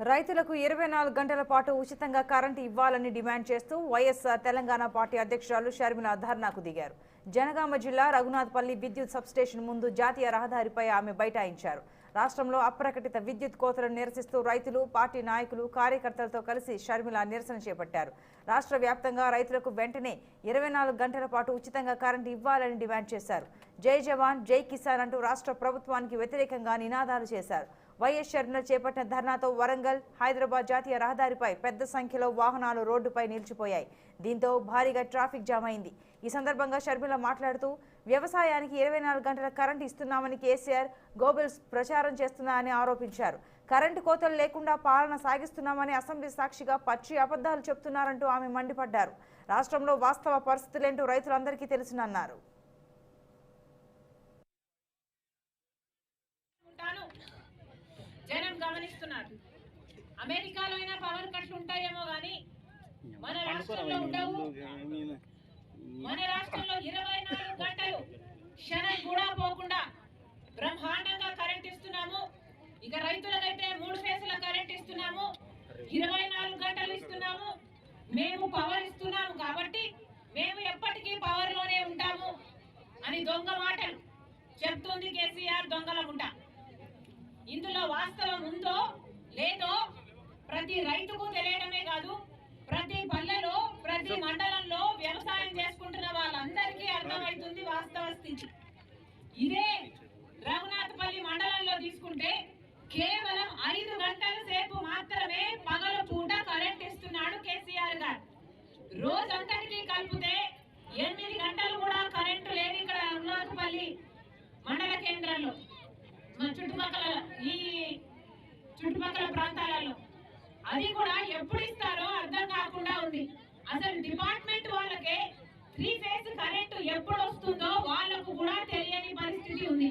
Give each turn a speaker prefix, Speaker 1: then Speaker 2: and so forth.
Speaker 1: రైతులకు 24 గంటల పాటు ఉచితంగా కరెంటు ఇవ్వాలని డిమాండ్ చేస్తూ వైఎస్ఆర్ తెలంగాణ పార్టీ అధ్యక్షురాలు షర్మిల ధర్నాకు దిగారు. జనగామ జిల్లా రఘునాథపల్లి విద్యుత్ సబ్స్టేషన్ ముందు జాతీయ రహదారిపై ఆమె బైఠాయించారు. రాష్ట్రంలో అప్రకటిత విద్యుత్ కోతలను నిరసిస్తూ రైతులు, పార్టీ నాయకులు, కార్యకర్తలతో కలిసి షర్మిల నిరసన చేపట్టారు. రాష్ట్ర వ్యాప్తంగా రైతులకు వెంటనే 24 గంటల పాటు ఉచితంగా కరెంటు ఇవ్వాలని డిమాండ్ చేశారు. జై జవాన్, జై కిసాన్ అంటూ రాష్ట్ర ప్రభుత్వానికి వ్యతిరేకంగా నినాదాలు చేశారు. వైఎస్ షర్మిల చేపట్టిన ధర్నాతో వరంగల్, హైదరాబాద్ జాతీయ రహదారిపై పెద్ద సంఖ్యలో వాహనాలు రోడ్డుపై నిలిచిపోయాయి. దీంతో భారీగా ట్రాఫిక్ జామ్ అయింది. ఈ సందర్భంగా షర్మిల మాట్లాడుతూ వ్యవసాయానికి 24 గంటల కరెంటు ఇస్తున్నామని కేసీఆర్ గోబెల్స్ ప్రచారం చేస్తున్నారని ఆరోపించారు. కరెంటు కోతలు లేకుండా పాలన సాగిస్తున్నామని అసెంబ్లీ సాక్షిగా పచ్చి అబద్ధాలు చెబుతున్నారంటూ ఆమె మండిపడ్డారు. రాష్ట్రంలో వాస్తవ పరిస్థితులేంటో రైతులందరికీ తెలుసునన్నారు.
Speaker 2: జనం గమనిస్తున్నారు. అమెరికాలో అయినా పవర్ కట్లు ఉంటాయేమో కానీ మన రాష్ట్రంలో ఉండవు. మన రాష్ట్రంలో 24 గంటలు క్షణం కూడా పోకుండా బ్రహ్మాండంగా కరెంట్ ఇస్తున్నాము. ఇక రైతులకైతే 3 ఫేజ్ల కరెంట్ ఇస్తున్నాము, 24 గంటలు ఇస్తున్నాము. మేము పవర్ ఇస్తున్నాము కాబట్టి మేము ఎప్పటికీ పవర్ లోనే ఉంటాము అని దొంగ మాటలు చెప్తుంది కేసీఆర్ దొంగలముంట. ఇందులో వాస్తవం ఉందో లేదో ప్రతి రైతుకు తెలియడమే కాదు, ప్రతి పల్లెలో, ప్రతి మండలంలో వ్యవసాయం చేసుకుంటున్న వాళ్ళందరికీ అర్థమవుతుంది వాస్తవ స్థితి. ఇదే రఘునాథపల్లి మండలంలో తీసుకుంటే కేవలం 5 గంటల సేపు మాత్రమే పగల పూట కరెంట్ ఇస్తున్నాడు కేసీఆర్ గారు. రోజంతటికి కలిపితే 8 గంటలు కూడా కరెంటు లేదు ఇక్కడ రఘునాథపల్లి మండల కేంద్రంలో, చుట్టుపక్కల ప్రాంతాలలో. అది కూడా ఎప్పుడు ఇస్తారో అర్థం కాకుండా ఉంది. అసలు డిపార్ట్మెంట్ వాళ్ళకే 3 ఫేజ్ కరెంటు ఎప్పుడు వస్తుందో వాళ్ళకు కూడా తెలియని పరిస్థితి ఉంది.